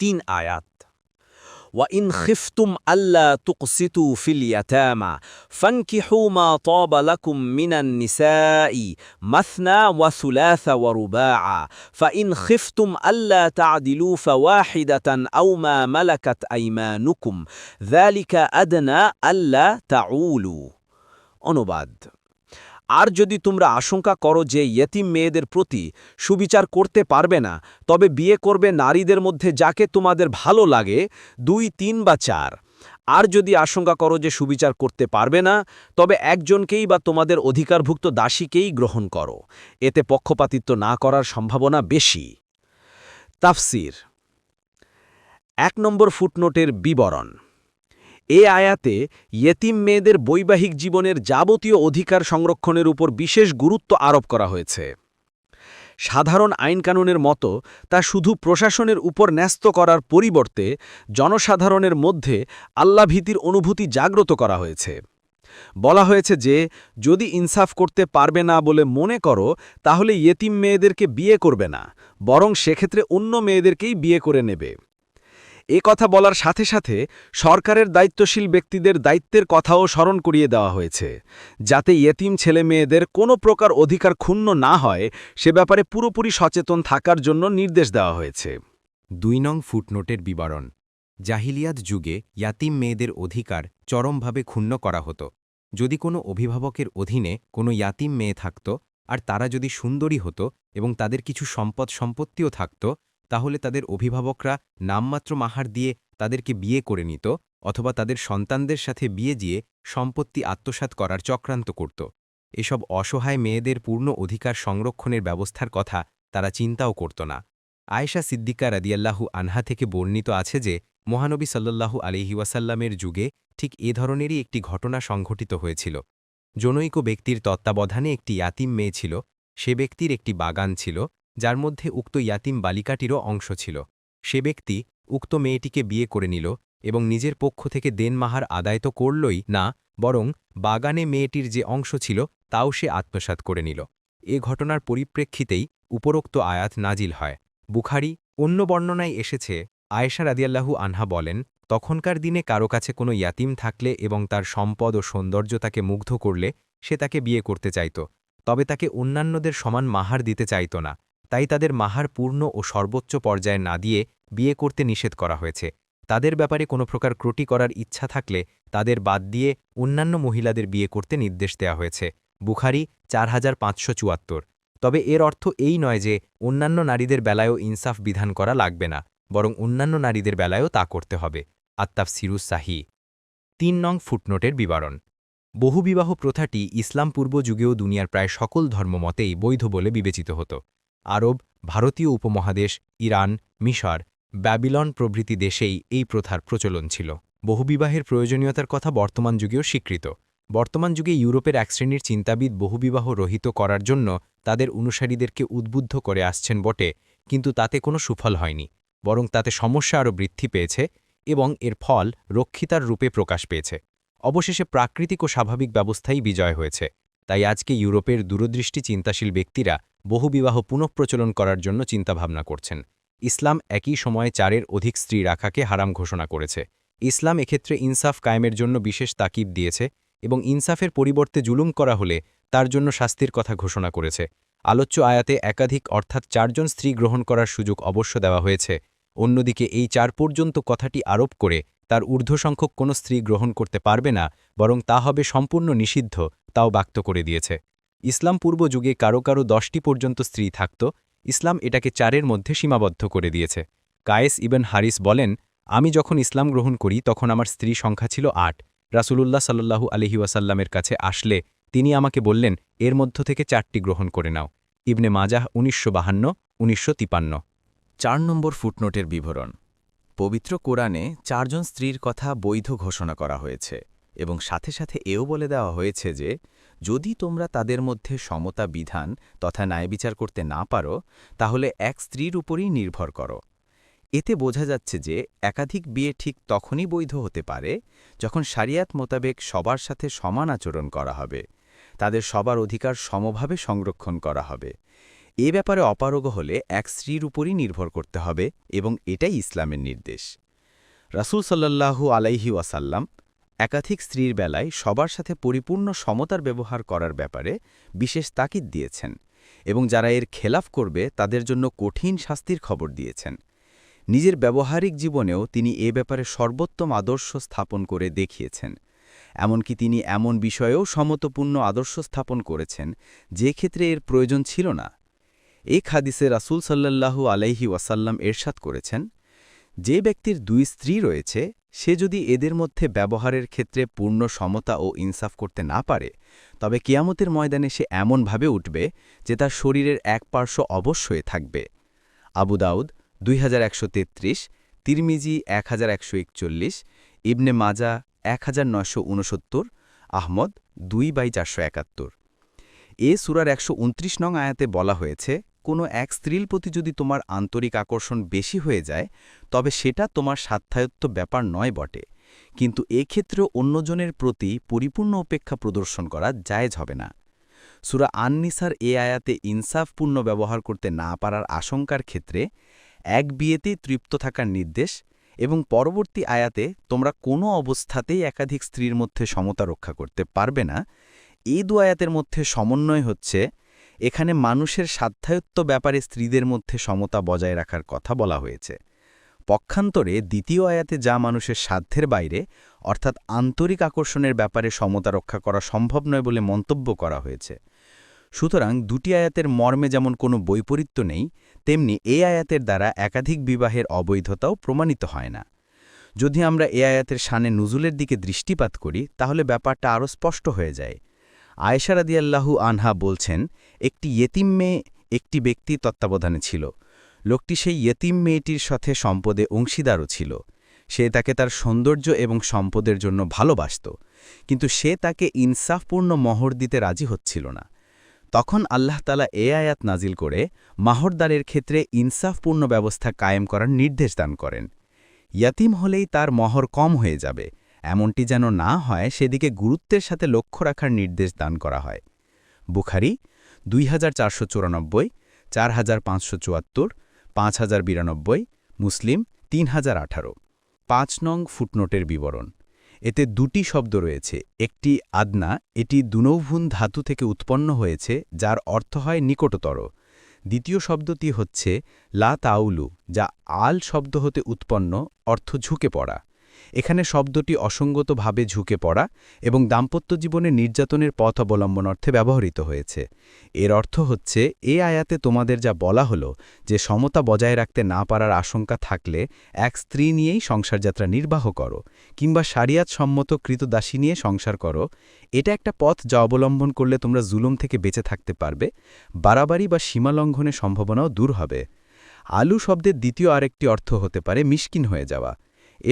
3 আয়াত। وَإِنْ خِفْتُمْ أَلَّا تُقْسِطُوا فِي الْيَتَامَى فَانكِحُوا مَا طَابَ لَكُم مِّنَ النِّسَاءِ مَثْنَىٰ وَثُلَاثَ وَرُبَاعًا فَإِنْ خِفْتُمْ أَلَّا تَعْدِلُوا فَوَاحِدَةً أَوْ مَا مَلَكَتْ أَيْمَانُكُمْ ذَلِكَ أَدْنَىٰ أَلَّا تَعُولُوا। অনুবাদ: আর যদি তোমরা আশঙ্কা করো যে ইয়েতিম মেয়েদের প্রতি সুবিচার করতে পারবে না, তবে বিয়ে করবে নারীদের মধ্যে যাকে তোমাদের ভালো লাগে, 2, 3 বা 4। আর যদি আশঙ্কা করো যে সুবিচার করতে পারবে না, তবে একজনকেই বা তোমাদের অধিকারভুক্ত দাসীকেই গ্রহণ করো। এতে পক্ষপাতিত্ব না করার সম্ভাবনা বেশি। তাফসির। 1 নম্বর ফুটনোটের বিবরণ। এ আয়াতে ইয়েতিম মেয়েদের বৈবাহিক জীবনের যাবতীয় অধিকার সংরক্ষণের উপর বিশেষ গুরুত্ব আরোপ করা হয়েছে। সাধারণ আইনকানুনের মতো তা শুধু প্রশাসনের উপর ন্যস্ত করার পরিবর্তে জনসাধারণের মধ্যে আল্লাহভীতির অনুভূতি জাগ্রত করা হয়েছে। বলা হয়েছে যে যদি ইনসাফ করতে পারবে না বলে মনে করো, তাহলে ইয়েতিম মেয়েদেরকে বিয়ে করবে না, বরং সেক্ষেত্রে অন্য মেয়েদেরকেই বিয়ে করে নেবে। এ কথা বলার সাথে সাথে সরকারের দায়িত্বশীল ব্যক্তিদের দায়িত্বের কথাও স্মরণ করিয়ে দেওয়া হয়েছে, যাতে ইয়েতিম ছেলে মেয়েদের কোনো প্রকার অধিকার ক্ষুণ্ণ না হয় সে ব্যাপারে পুরোপুরি সচেতন থাকার জন্য নির্দেশ দেওয়া হয়েছে। 2 নং ফুটনোটের বিবরণ। জাহিলিয়াত যুগে ইয়াতিম মেয়েদের অধিকার চরমভাবে ক্ষুণ্ণ করা হতো। যদি কোনো অভিভাবকের অধীনে কোনো ইয়াতিম মেয়ে থাকত, আর তারা যদি সুন্দরী হতো এবং তাদের কিছু সম্পত্তিও থাকত, তাহলে তাদের অভিভাবকরা নামমাত্র মাহার দিয়ে তাদেরকে বিয়ে করে নিত, অথবা তাদের সন্তানদের সাথে বিয়ে দিয়ে সম্পত্তি আত্মসাৎ করার চক্রান্ত করত। এসব অসহায় মেয়েদের পূর্ণ অধিকার সংরক্ষণের ব্যবস্থার কথা তারা চিন্তাও করত না। আয়েশা সিদ্দিকা রাদিয়াল্লাহু আনহা থেকে বর্ণিত আছে যে মহানবী সাল্লাল্লাহু আলাইহি ওয়াসাল্লামের যুগে ঠিক এ ধরনেরই একটি ঘটনা সংঘটিত হয়েছিল। জনৈক ব্যক্তির তত্ত্বাবধানে একটি ইয়াতিম মেয়ে ছিল। সে ব্যক্তির একটি বাগান ছিল, যার মধ্যে উক্ত ইয়াতিম বালিকাটিরও অংশ ছিল। সে ব্যক্তি উক্ত মেয়েটিকে বিয়ে করে নিল এবং নিজের পক্ষ থেকে দেনমাহার আদায় তো করলই না, বরং বাগানে মেয়েটির যে অংশ ছিল তাও সে আত্মসাৎ করে নিল। এ ঘটনার পরিপ্রেক্ষিতেই উপরোক্ত আয়াত নাজিল হয়। বুখারী অন্য বর্ণনায় এসেছে, আয়েশা রাদিয়াল্লাহু আনহা বলেন, তখনকার দিনে কারো কাছে কোনো ইয়াতিম থাকলে এবং তার সম্পদ ও সৌন্দর্য তাকে মুগ্ধ করলে সে তাকে বিয়ে করতে চাইত, তবে তাকে অন্যান্যদের সমান মাহার দিতে চাইত না। তাই তাদের মাহার পূর্ণ ও সর্বোচ্চ পর্যায়ে না দিয়ে বিয়ে করতে নিষেধ করা হয়েছে। তাদের ব্যাপারে কোনো প্রকার ক্রটি করার ইচ্ছা থাকলে তাদের বাদ দিয়ে অন্যান্য মহিলাদের বিয়ে করতে নির্দেশ দেওয়া হয়েছে। বুখারী 4574। তবে এর অর্থ এই নয় যে অন্যান্য নারীদের বেলায়ও ইনসাফ বিধান করা লাগবে না, বরং অন্যান্য নারীদের বেলায়ও তা করতে হবে। আত-তাফসিরুস সাহিহ। 3 নং ফুটনোটের বিবরণ। বহুবিবাহ প্রথাটি ইসলাম পূর্ব যুগেও দুনিয়ার প্রায় সকল ধর্মমতেই বৈধ বলে বিবেচিত হতো। আরব, ভারতীয় উপমহাদেশ, ইরান, মিশর, ব্যাবিলন প্রভৃতি দেশেই এই প্রথার প্রচলন ছিল। বহুবিবাহের প্রয়োজনীয়তার কথা বর্তমান যুগেও স্বীকৃত। বর্তমান যুগে ইউরোপের এক শ্রেণীর চিন্তাবিদ বহুবিবাহ রহিত করার জন্য তাদের অনুসারীদেরকে উদ্বুদ্ধ করে আসছেন বটে, কিন্তু তাতে কোনো সুফল হয়নি, বরং তাতে সমস্যা আরও বৃদ্ধি পেয়েছে এবং এর ফল রক্ষিতার রূপে প্রকাশ পেয়েছে। অবশেষে প্রাকৃতিক ও স্বাভাবিক ব্যবস্থাই বিজয় হয়েছে। তাই আজকে ইউরোপের দূরদৃষ্টি চিন্তাশীল ব্যক্তিরা বহুবিবাহ পুনঃপ্রচলন করার জন্য চিন্তাভাবনা করছেন। ইসলাম একই সময়ে 4-এর অধিক স্ত্রী রাখাকে হারাম ঘোষণা করেছে। ইসলাম এক্ষেত্রে ইনসাফ কায়েমের জন্য বিশেষ তাকিদ দিয়েছে এবং ইনসাফের পরিবর্তে জুলুম করা হলে তার জন্য শাস্তির কথা ঘোষণা করেছে। আলোচ্য আয়াতে একাধিক অর্থাৎ 4 জন স্ত্রী গ্রহণ করার সুযোগ অবশ্য দেওয়া হয়েছে। অন্যদিকে এই 4 পর্যন্ত কথাটি আরোপ করে তার ঊর্ধ্বসংখ্যক কোনো স্ত্রী গ্রহণ করতে পারবে না, বরং তা হবে সম্পূর্ণ নিষিদ্ধ, তাও ব্যক্ত করে দিয়েছে। ইসলাম পূর্ব যুগে কারো কারো 10টি পর্যন্ত স্ত্রী থাকত। ইসলাম এটাকে 4-এর মধ্যে সীমাবদ্ধ করে দিয়েছে। কায়েস ইবন হারিস বলেন, আমি যখন ইসলাম গ্রহণ করি তখন আমার স্ত্রী সংখ্যা ছিল 8। রাসূলুল্লাহ সাল্লাল্লাহু আলাইহি ওয়াসাল্লামের কাছে আসলে তিনি আমাকে বললেন, এর মধ্য থেকে 4টি গ্রহণ করে নাও। ইবনে মাজাহ 1952, 1953। 4 নম্বর ফুটনোটের বিবরণ। পবিত্র কোরআনে 4 জন স্ত্রীর কথা বৈধ ঘোষণা করা হয়েছে এবং সাথে সাথে এও বলে দেওয়া হয়েছে যে যদি তোমরা তাদের মধ্যে সমতা বিধান তথা ন্যায়বিচার করতে না পারো, তাহলে এক স্ত্রীর উপরই নির্ভর করো। এতে বোঝা যাচ্ছে যে একাধিক বিয়ে ঠিক তখনই বৈধ হতে পারে যখন শরিয়াত মোতাবেক সবার সাথে সমান আচরণ করা হবে, তাদের সবার অধিকার সমভাবে সংরক্ষণ করা হবে এ ব্যাপারে অপারগ হলে এক স্ত্রীর উপরই নির্ভর করতে হবে এবং এটাই ইসলামের নির্দেশ। রাসূল সাল্লাল্লাহু আলাইহি ওয়াসাল্লাম একাধিক স্ত্রীর বেলায় সবার সাথে পরিপূর্ণ সমতার ব্যবহার করার ব্যাপারে বিশেষ তাকিদ দিয়েছেন এবং যারা এর খেলাফ করবে তাদের জন্য কঠিন শাস্তির খবর দিয়েছেন। নিজের ব্যবহারিক জীবনেও তিনি এ ব্যাপারে সর্বোত্তম আদর্শ স্থাপন করে দেখিয়েছেন। এমনকি তিনি এমন বিষয়েও সমতাপূর্ণ আদর্শ স্থাপন করেছেন যে ক্ষেত্রে এর প্রয়োজন ছিল না। এক হাদিসে রাসূল সাল্লাল্লাহু আলাইহি ওয়াসাল্লাম এরশাদ করেছেন, যে ব্যক্তির 2 স্ত্রী রয়েছে সে যদি এদের মধ্যে ব্যবহারের ক্ষেত্রে পূর্ণ সমতা ও ইনসাফ করতে না পারে, তবে কিয়ামতের ময়দানে সে এমনভাবে উঠবে যে তার শরীরের এক পার্শ্ব অবশ হয়ে থাকবে। আবু দাউদ 2133, তিরমিজি 1141, ইবনে মাজা 1969, আহমদ 2/471। এ সূরার 129 নং আয়াতে বলা হয়েছে, কোনো এক স্ত্রীর প্রতি যদি তোমার আন্তরিক আকর্ষণ বেশি হয়ে যায় তবে সেটা তোমার স্বাধ্যায়ত্ব ব্যাপার নয় বটে, কিন্তু এক্ষেত্রে অন্যজনের প্রতি পরিপূর্ণ উপেক্ষা প্রদর্শন করা জায়েজ হবে না। সূরা আন-নিসার এ আয়াতে ইনসাফপূর্ণ ব্যবহার করতে না পারার আশঙ্কার ক্ষেত্রে এক বিয়েতেই তৃপ্ত থাকার নির্দেশ এবং পরবর্তী আয়াতে তোমরা কোনো অবস্থাতেই একাধিক স্ত্রীর মধ্যে সমতা রক্ষা করতে পারবে না, এই 2 আয়াতের মধ্যে সমন্বয় হচ্ছে এখানে মানুষের স্বাধ্যায়ত্ব ব্যাপারে স্ত্রীদের মধ্যে সমতা বজায় রাখার কথা বলা হয়েছে। পক্ষান্তরে দ্বিতীয় আয়াতে যা মানুষের সাধ্যের বাইরে অর্থাৎ আন্তরিক আকর্ষণের ব্যাপারে সমতা রক্ষা করা সম্ভব নয় বলে মন্তব্য করা হয়েছে। সুতরাং 2টি আয়াতের মর্মে যেমন কোনো বৈপরীত্য নেই, তেমনি এই আয়াতের দ্বারা একাধিক বিবাহের অবৈধতাও প্রমাণিত হয় না। যদি আমরা এই আয়াতের শানে নুজুলের দিকে দৃষ্টিপাত করি তাহলে ব্যাপারটা আরও স্পষ্ট হয়ে যায়। আয়েশা রাদিয়াল্লাহু আনহা বলছেন, একটি ইয়েতিম মেয়ে একটি ব্যক্তি তত্ত্বাবধানে ছিল। লোকটি সেই ইয়েতিম মেয়েটির সাথে সম্পদে অংশীদারও ছিল। সে তাকে তার সৌন্দর্য এবং সম্পদের জন্য ভালোবাসত, কিন্তু সে তাকে ইনসাফপূর্ণ মহর দিতে রাজি হচ্ছিল না। তখন আল্লাহ তাআলা এ আয়াত নাজিল করে মাহরদারের ক্ষেত্রে ইনসাফপূর্ণ ব্যবস্থা কায়েম করার নির্দেশ দান করেন। ইয়াতিম হলেই তার মহর কম হয়ে যাবে, এমনটি যেন না হয় সেদিকে গুরুত্বের সাথে লক্ষ্য রাখার নির্দেশ দান করা হয়। বুখারী 2494, 4574, 5092, মুসলিম 3018। 5 নং ফুটনোটের বিবরণ। এতে 2টি শব্দ রয়েছে। একটি আদনা, এটি দুনৌভুন ধাতু থেকে উৎপন্ন হয়েছে যার অর্থ হয় নিকটতর। দ্বিতীয় শব্দটি হচ্ছে লা তাউলু, যা আল শব্দ হতে উৎপন্ন, অর্থ ঝুঁকে পড়া। এখানে শব্দটি অসঙ্গতভাবে ঝুঁকে পড়া এবং দাম্পত্য জীবনে নির্যাতনের পথ অবলম্বন অর্থে ব্যবহৃত হয়েছে। এর অর্থ হচ্ছে এ আয়াতে তোমাদের যা বলা হলো যে সমতা বজায় রাখতে না পারার আশঙ্কা থাকলে এক স্ত্রী নিয়েই সংসারযাত্রা নির্বাহ করো কিংবা শারিয়াত সম্মত কৃতদাসী নিয়ে সংসার করো, এটা একটা পথ যা অবলম্বন করলে তোমরা জুলুম থেকে বেঁচে থাকতে পারবে, বাড়াবাড়ি বা সীমালঙ্ঘনের সম্ভাবনাও দূর হবে। আলু শব্দের দ্বিতীয় আরেকটি অর্থ হতে পারে মিশকিন হয়ে যাওয়া।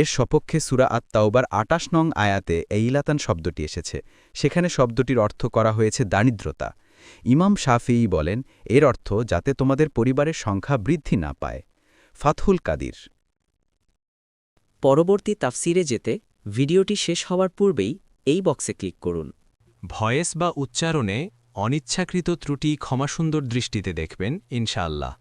এর সপক্ষে সূরা আত-তাওবার 28 নং আয়াতে এইলাতান শব্দটি এসেছে, সেখানে শব্দটির অর্থ করা হয়েছে দারিদ্রতা। ইমাম শাফিঈ বলেন এর অর্থ যাতে তোমাদের পরিবারের সংখ্যা বৃদ্ধি না পায়। ফাতহুল কাদির। পরবর্তী তাফসিরে যেতে ভিডিওটি শেষ হওয়ার পূর্বেই এই বক্সে ক্লিক করুন। ভয়েস বা উচ্চারণে অনিচ্ছাকৃত ত্রুটি ক্ষমাসুন্দর দৃষ্টিতে দেখবেন ইনশাআল্লাহ।